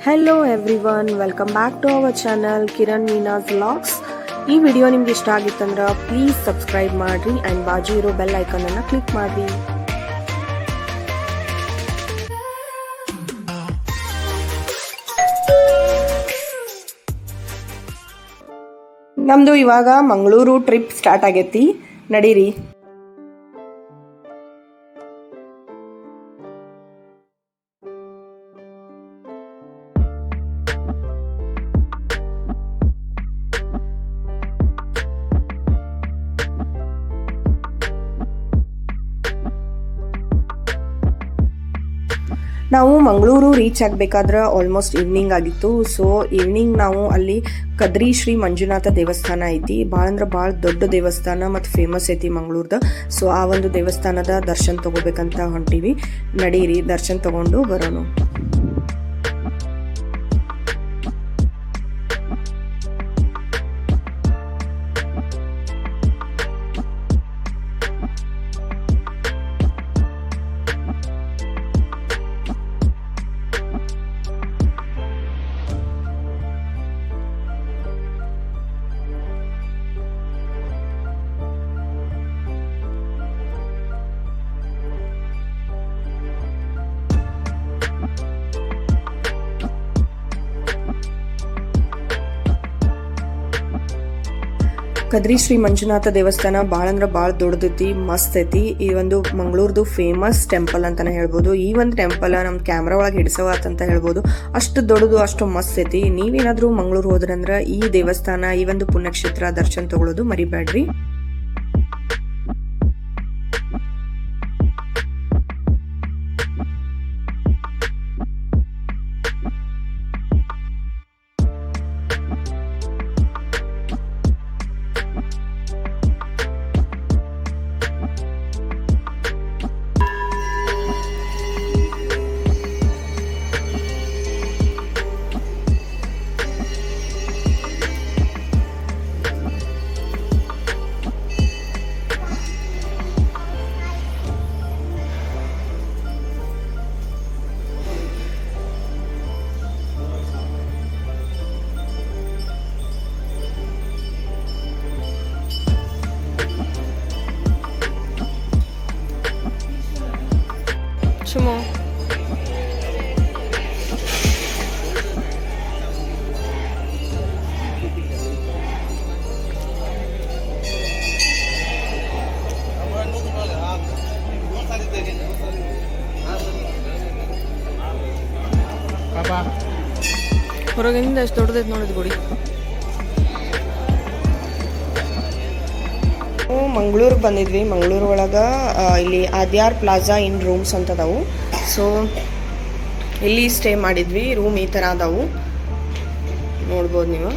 Hello everyone, welcome back to our channel Kiran Meena's vlogs. ಈ video ನಿಮ್ಗೆ ಇಷ್ಟ ಆಗಿತ್ತಂದ್ರೆ ಪ್ಲೀಸ್ ಸಬ್ಸ್ಕ್ರೈಬ್ ಮಾಡ್ರಿ ಆ್ಯಂಡ್ ಬಾಜು ಇರೋ ಬೆಲ್ ಐಕನ್ ಅನ್ನು ಕ್ಲಿಕ್ ಮಾಡ್ರಿ. ನಮ್ದು ಇವಾಗ ಮಂಗಳೂರು ಟ್ರಿಪ್ ಸ್ಟಾರ್ಟ್ ಆಗೈತಿ, ನಡೀರಿ. ನಾವು ಮಂಗಳೂರು ರೀಚ್ ಆಗಬೇಕಾದ್ರೆ ಆಲ್ಮೋಸ್ಟ್ ಈವ್ನಿಂಗ್ ಆಗಿತ್ತು. ಸೊ ಈವ್ನಿಂಗ್ ನಾವು ಅಲ್ಲಿ ಕದ್ರಿ ಶ್ರೀ ಮಂಜುನಾಥ ದೇವಸ್ಥಾನ ಐತಿ. ಭಾಳ ಅಂದ್ರೆ ಭಾಳ ದೊಡ್ಡ ದೇವಸ್ಥಾನ ಮತ್ತು ಫೇಮಸ್ ಐತಿ ಮಂಗಳೂರ್ದ. ಸೊ ಆ ಒಂದು ದೇವಸ್ಥಾನದ ದರ್ಶನ ತಗೋಬೇಕಂತ ಹೊಂಟೀವಿ. ನಡೀರಿ, ದರ್ಶನ ತಗೊಂಡು ಬರೋಣ. ಕದ್ರಿ ಶ್ರೀ ಮಂಜುನಾಥ ದೇವಸ್ಥಾನ ಭಾಳ ಅಂದ್ರೆ ಭಾಳ ದೊಡ್ಡದೈತಿ, ಮಸ್ತ್ ಐತಿ. ಈ ಒಂದು ಮಂಗಳೂರ್ದು ಫೇಮಸ್ ಟೆಂಪಲ್ ಅಂತಾನೆ ಹೇಳ್ಬೋದು. ಈ ಒಂದು ಟೆಂಪಲ್ ನಮ್ಮ ಕ್ಯಾಮ್ರಾ ಒಳಗೆ ಹಿಡಿಸವಾತಂತ ಹೇಳ್ಬೋದು. ಅಷ್ಟು ದೊಡ್ಡದು, ಅಷ್ಟು ಮಸ್ತ್ ಐತಿ. ನೀವೇನಾದ್ರೂ ಮಂಗಳೂರು ಹೋದ್ರಂದ್ರೆ ಈ ದೇವಸ್ಥಾನ, ಈ ಒಂದು ಪುಣ್ಯಕ್ಷೇತ್ರ ದರ್ಶನ ತಗೊಳ್ಳೋದು ಮರಿಬೇಡ್ರಿ. ಸುಮೋ ಹೊರಗಿಂದ ಎಷ್ಟು ದೊಡ್ಡದೈತೆ ನೋಡಿದ್ ಗುಡಿ. ಮಂಗಳೂರಿಗೆ ಬಂದಿದ್ವಿ. ಮಂಗಳೂರು ಒಳಗೆ ಇಲ್ಲಿ ಆದ್ಯಾರ್ ಪ್ಲಾಜಾ ಇನ್ ರೂಮ್ಸ್ ಅಂತ ಅದಾವು. ಸೊ ಇಲ್ಲಿ ಸ್ಟೇ ಮಾಡಿದ್ವಿ. ರೂಮ್ ಈ ಥರ ಅದಾವು, ನೋಡ್ಬೋದು ನೀವು.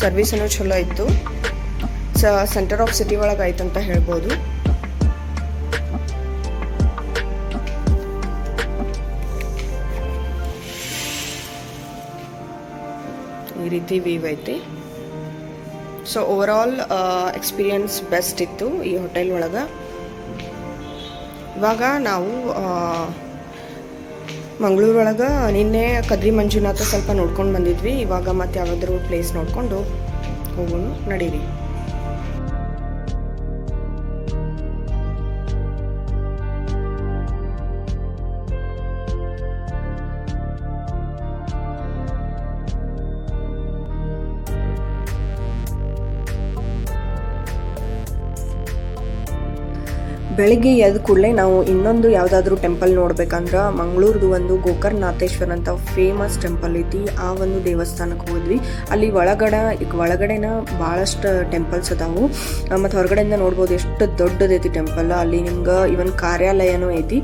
ಸರ್ವಿಸನ್ನು ಚಲೋ ಇತ್ತು. ಸೆಂಟರ್ ಆಫ್ ಸಿಟಿ ಒಳಗೆ ಆಯ್ತಂತ ಹೇಳ್ಬೋದು. ಈ ರೀತಿ ವ್ಯೂ ಐತಿ. So over all experience best ಇತ್ತು ಈ ಹೋಟೆಲ್ ಒಳಗೆ. ಇವಾಗ ನಾವು ಮಂಗಳೂರು ಒಳಗೆ ನಿನ್ನೆ ಕದ್ರಿ ಮಂಜುನಾಥ ಸ್ವಲ್ಪ ನೋಡ್ಕೊಂಡು ಬಂದಿದ್ವಿ. ಇವಾಗ ಮತ್ತೆ ಯಾವ್ದಾದ್ರು ಪ್ಲೇಸ್ ನೋಡ್ಕೊಂಡು ಹೋಗೋಣ, ನಡೀರಿ. ಬೆಳಿಗ್ಗೆ ಎದ್ದ ಕೂಡಲೇ ನಾವು ಇನ್ನೊಂದು ಯಾವುದಾದ್ರೂ ಟೆಂಪಲ್ ನೋಡ್ಬೇಕಂದ್ರೆ ಮಂಗಳೂರ್ದು ಒಂದು ಗೋಕರ್ಣನಾಥೇಶ್ವರ ಅಂತ ಫೇಮಸ್ ಟೆಂಪಲ್ ಐತಿ. ಆ ಒಂದು ದೇವಸ್ಥಾನಕ್ಕೆ ಹೋದ್ವಿ. ಅಲ್ಲಿ ಒಳಗಡೆನ ಭಾಳಷ್ಟು ಟೆಂಪಲ್ಸ್ ಅದಾವು ಮತ್ತು ಹೊರಗಡೆಯಿಂದ ನೋಡ್ಬೋದು ಎಷ್ಟು ದೊಡ್ಡದೈತಿ ಟೆಂಪಲ್. ಅಲ್ಲಿ ನಿಮ್ಗೆ ಇವನ್ ಕಾರ್ಯಾಲಯನೂ ಐತಿ.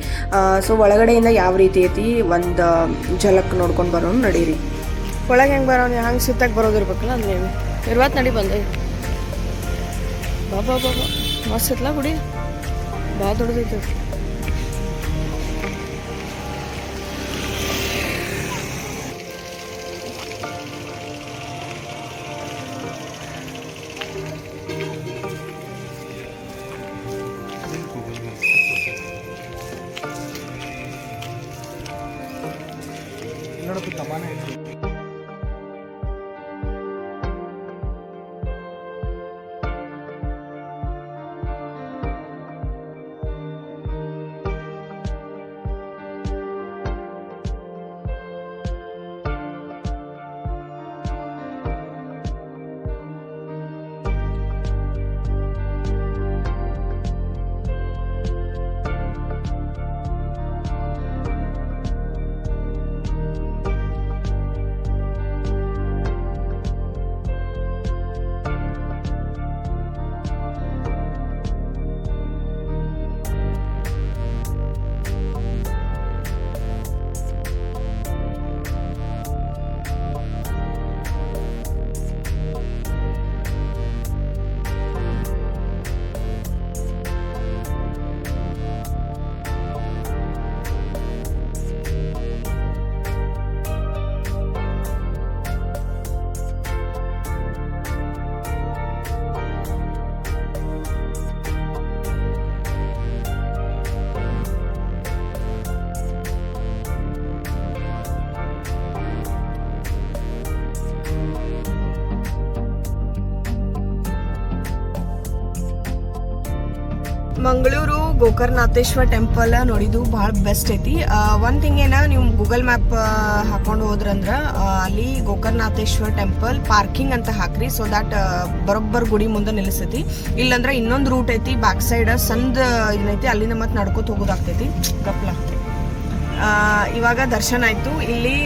ಸೊ ಒಳಗಡೆಯಿಂದ ಯಾವ ರೀತಿ ಐತಿ ಒಂದು ಝಲಕ್ ನೋಡ್ಕೊಂಡು ಬರೋಣ, ನಡೀರಿ. ಒಳಗೆ ಹೆಂಗೆ ಬರೋಣ, ಹಂಗೆ ಸುತ್ತಾಗಿ ಬರೋದಿರ್ಬೇಕಲ್ಲ. ಅಂದ್ರೆ ಇರ್ವತ್ತು ನಡಿ ಬಂದೆ. ಬಾಬಾ ಮಸ್ತ್ ಇತ್ತಲ್ಲ ಗುಡಿ, ಭಾಳ ದೊಡ್ಡದೈತೆ. ಮಾಡೋಕ್ಕೂ ತಮಾನ ಇತ್ತು. ಮಂಗಳೂರು ಗೋಕರ್ಣನಾಥೇಶ್ವರ ಟೆಂಪಲ್ ನೋಡಿದ್ದು ಭಾಳ ಬೆಸ್ಟ್ ಐತಿ. ಒಂದು ಥಿಂಗ್ ಏನ, ನೀವು ಗೂಗಲ್ ಮ್ಯಾಪ್ ಹಾಕೊಂಡು ಹೋದ್ರಂದ್ರ ಅಲ್ಲಿ ಗೋಕರ್ಣನಾಥೇಶ್ವರ ಟೆಂಪಲ್ ಪಾರ್ಕಿಂಗ್ ಅಂತ ಹಾಕ್ರಿ, ಸೊ ದ್ಯಾಟ್ ಬರೋಬ್ಬರ್ ಗುಡಿ ಮುಂದೆ ನಿಲ್ಲಿಸ್ತೈತಿ. ಇಲ್ಲಂದ್ರೆ ಇನ್ನೊಂದು ರೂಟ್ ಐತಿ ಬ್ಯಾಕ್ ಸೈಡ್ ಸಂದ್ ಏನೈತಿ, ಅಲ್ಲಿಂದ ಮತ್ತೆ ನಡ್ಕೋತ ಹೋಗೋದಾಗ್ತೈತಿ. ಗಪ್ಲ ಇವಾಗ ದರ್ಶನ ಆಯ್ತು. ಇಲ್ಲಿ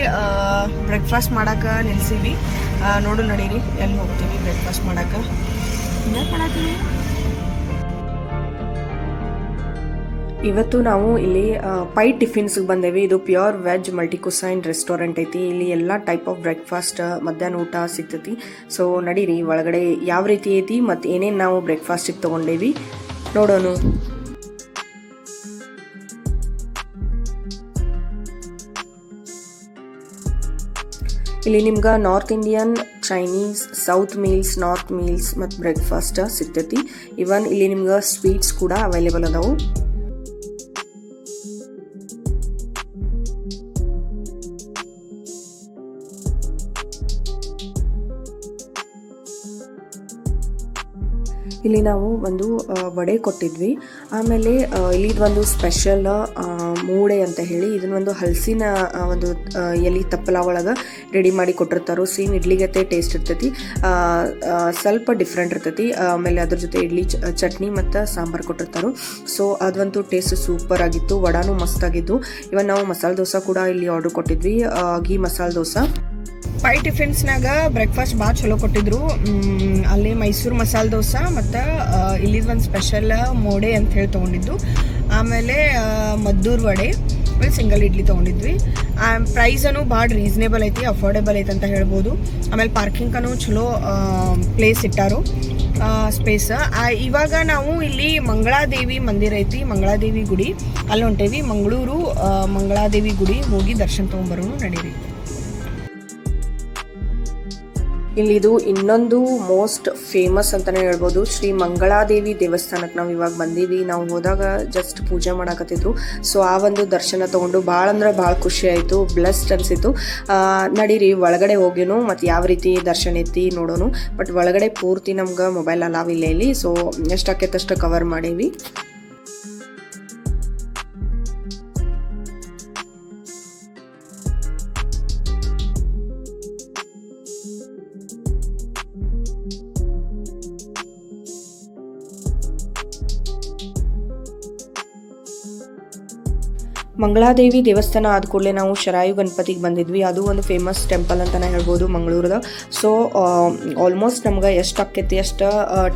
ಬ್ರೇಕ್ಫಾಸ್ಟ್ ಮಾಡಕ ನಿಲ್ಸಿವಿ. ನೋಡು ನಡೀರಿ ಎಲ್ಲಿ ಹೋಗ್ತೀವಿ ಬ್ರೇಕ್ಫಾಸ್ಟ್ ಮಾಡಕ. ಮಾಡತ್ತೀವಿ ಇವತ್ತು ನಾವು ಇಲ್ಲಿ ಪೈ ಟಿಫಿನ್ಸ್ಗೆ ಬಂದೇವಿ. ಇದು ಪ್ಯೂರ್ ವೆಜ್ ಮಲ್ಟಿ ಕುಸೈನ್ ರೆಸ್ಟೋರೆಂಟ್ ಐತಿ. ಇಲ್ಲಿ ಎಲ್ಲ ಟೈಪ್ ಆಫ್ ಬ್ರೇಕ್ಫಾಸ್ಟ್ ಮಧ್ಯಾಹ್ನ ಊಟ ಸಿಗ್ತೈತಿ. ಸೊ ನಡೀರಿ ಒಳಗಡೆ ಯಾವ ರೀತಿ ಐತಿ ಮತ್ತು ಏನೇನು ನಾವು ಬ್ರೇಕ್ಫಾಸ್ಟಿಗೆ ತೊಗೊಂಡೇವಿ ನೋಡೋಣ. ಇಲ್ಲಿ ನಿಮ್ಗೆ north Indian, Chinese, south meals, north meals ಮತ್ತು ಬ್ರೇಕ್ಫಾಸ್ಟ್ ಸಿಗ್ತೈತಿ. ಇವನ್ ಇಲ್ಲಿ ನಿಮ್ಗೆ ಸ್ವೀಟ್ಸ್ ಕೂಡ ಅವೈಲೇಬಲ್ ಅದಾವು. ಇಲ್ಲಿ ನಾವು ಒಂದು ವಡೆ ಕೊಟ್ಟಿದ್ವಿ. ಆಮೇಲೆ ಇಲ್ಲಿ ಒಂದು ಸ್ಪೆಷಲ್ ಮೂಡೆ ಅಂತ ಹೇಳಿ ಇದನ್ನೊಂದು ಹಲಸಿನ ಒಂದು ಎಲೆ ತಪ್ಪಲ ಒಳಗೆ ರೆಡಿ ಮಾಡಿ ಕೊಟ್ಟಿರ್ತಾರೋ. ಸೇಮ್ ಇಡ್ಲಿಗತ್ತೆ ಟೇಸ್ಟ್ ಇರ್ತೈತಿ, ಸ್ವಲ್ಪ ಡಿಫ್ರೆಂಟ್ ಇರ್ತೈತಿ. ಆಮೇಲೆ ಅದ್ರ ಜೊತೆ ಇಡ್ಲಿ ಚಟ್ನಿ ಮತ್ತು ಸಾಂಬಾರು ಕೊಟ್ಟಿರ್ತಾರೋ. ಸೊ ಅದಂತೂ ಟೇಸ್ಟ್ ಸೂಪರ್ ಆಗಿತ್ತು. ವಡಾನು ಮಸ್ತ್ ಆಗಿತ್ತು. ಇವನ್ ನಾವು ಮಸಾಲೆ ದೋಸೆ ಕೂಡ ಇಲ್ಲಿ ಆರ್ಡರ್ ಕೊಟ್ಟಿದ್ವಿ, ಘೀ ಮಸಾಲೆ ದೋಸೆ. ಪೈ ಟಿಫಿನ್ಸ್ನಾಗ ಬ್ರೇಕ್ಫಾಸ್ಟ್ ಭಾಳ ಚಲೋ ಕೊಟ್ಟಿದ್ರು. ಅಲ್ಲಿ ಮೈಸೂರು ಮಸಾಲೆ ದೋಸೆ ಮತ್ತು ಇಲ್ಲಿದು ಒಂದು ಸ್ಪೆಷಲ್ ಮೋಡೆ ಅಂತ ಹೇಳಿ ತೊಗೊಂಡಿದ್ದು. ಆಮೇಲೆ ಮದ್ದೂರು ವಡೆ, ಆಮೇಲೆ ಸಿಂಗಲ್ ಇಡ್ಲಿ ತೊಗೊಂಡಿದ್ವಿ. ಪ್ರೈಸನು ಭಾಳ ರೀಸನೇಬಲ್ ಐತಿ, ಅಫೋರ್ಡೆಬಲ್ ಐತಿ ಅಂತ ಹೇಳ್ಬೋದು. ಆಮೇಲೆ ಪಾರ್ಕಿಂಗನು ಚಲೋ ಪ್ಲೇಸ್ ಇಟ್ಟಾರು, ಸ್ಪೇಸ್. ಇವಾಗ ನಾವು ಇಲ್ಲಿ ಮಂಗಳಾದೇವಿ ಮಂದಿರ ಐತಿ, ಮಂಗಳಾದೇವಿ ಗುಡಿ, ಅಲ್ಲಿ ಹೊಂಟೇವಿ. ಮಂಗಳೂರು ಮಂಗಳಾದೇವಿ ಗುಡಿ ಹೋಗಿ ದರ್ಶನ ತೊಗೊಂಬರೋನು ನಡೀರಿ. ಇಲ್ಲಿದು ಇನ್ನೊಂದು ಮೋಸ್ಟ್ ಫೇಮಸ್ ಅಂತಾನೆ ಹೇಳ್ಬೋದು, ಶ್ರೀ ಮಂಗಳಾದೇವಿ ದೇವಸ್ಥಾನಕ್ಕೆ ನಾವು ಇವಾಗ ಬಂದೀವಿ. ನಾವು ಹೋದಾಗ ಜಸ್ಟ್ ಪೂಜೆ ಮಾಡಕತ್ತಿದ್ರು. ಸೊ ಆ ಒಂದು ದರ್ಶನ ತಗೊಂಡು ಭಾಳ ಅಂದ್ರೆ ಭಾಳ ಖುಷಿ ಆಯಿತು, ಬ್ಲೆಸ್ಡ್ ಅನಿಸಿತು. ನಡೀರಿ ಒಳಗಡೆ ಹೋಗಿನು ಮತ್ತು ಯಾವ ರೀತಿ ದರ್ಶನ ಐತಿ ನೋಡೋನು. ಬಟ್ ಒಳಗಡೆ ಪೂರ್ತಿ ನಮ್ಗೆ ಮೊಬೈಲ್ ಅಲಾವ್ ಇಲ್ಲ ಇಲ್ಲಿ, ಸೊ ಎಷ್ಟಾಕೈತಷ್ಟು ಕವರ್ ಮಾಡೇವಿ. ಮಂಗಳಾದೇವಿ ದೇವಸ್ಥಾನ ಆದ ಕೂಡಲೇ ನಾವು ಶರಾಯು ಗಣಪತಿಗೆ ಬಂದಿದ್ವಿ. ಅದು ಒಂದು ಫೇಮಸ್ ಟೆಂಪಲ್ ಅಂತಲೇ ಹೇಳ್ಬೋದು ಮಂಗಳೂರದ. ಸೊ ಆಲ್ಮೋಸ್ಟ್ ನಮ್ಗೆ ಎಷ್ಟು ಆಕೈತಿ ಅಷ್ಟು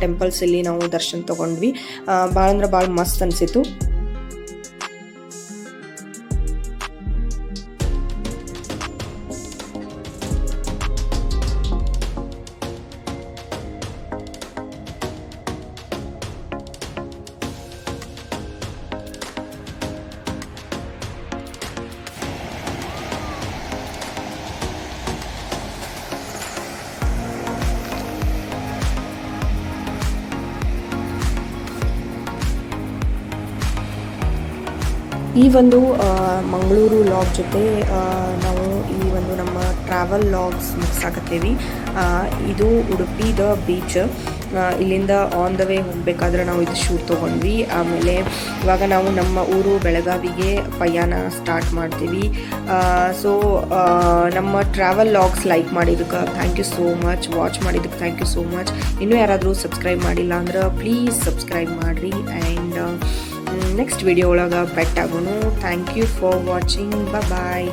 ಟೆಂಪಲ್ಸ್ ಇಲ್ಲಿ ನಾವು ದರ್ಶನ ತೊಗೊಂಡ್ವಿ. ಭಾಳ ಅಂದ್ರೆ ಭಾಳ ಮಸ್ತ್ ಅನಿಸಿತು. ಈ ಒಂದು ಮಂಗಳೂರು ಲಾಗ್ ಜೊತೆ ನಾವು ಈ ಒಂದು ನಮ್ಮ ಟ್ರಾವೆಲ್ ಲಾಗ್ಸ್ ಮುಗಿಸಾಕತ್ತೇವಿ. ಇದು ಉಡುಪಿದ ಬೀಚ್. ಇಲ್ಲಿಂದ ಆನ್ ದ ವೇ ಹೋಗಬೇಕಾದ್ರೆ ನಾವು ಇದು ಶೂಟ್ ತೊಗೊಂಡ್ವಿ. ಆಮೇಲೆ ಇವಾಗ ನಾವು ನಮ್ಮ ಊರು ಬೆಳಗಾವಿಗೆ ಪಯಣ ಸ್ಟಾರ್ಟ್ ಮಾಡ್ತೀವಿ. ಸೊ ನಮ್ಮ ಟ್ರಾವೆಲ್ ಲಾಗ್ಸ್ ಲೈಕ್ ಮಾಡಿದ್ದಕ್ಕೆ thank you so much. Watch ಮಾಡಿದ್ದಕ್ಕೆ ಥ್ಯಾಂಕ್ ಯು ಸೋ ಮಚ್. ಇನ್ನೂ ಯಾರಾದರೂ ಸಬ್ಸ್ಕ್ರೈಬ್ ಮಾಡಿಲ್ಲ ಅಂದ್ರೆ ಪ್ಲೀಸ್ ಸಬ್ಸ್ಕ್ರೈಬ್ ಮಾಡಿರಿ. ಆ್ಯಂಡ್ ನೆಕ್ಸ್ಟ್ ವಿಡಿಯೋ ಒಳಗೆ ಬೆಟ್ ಆಗೋನು. Thank you for watching. Bye.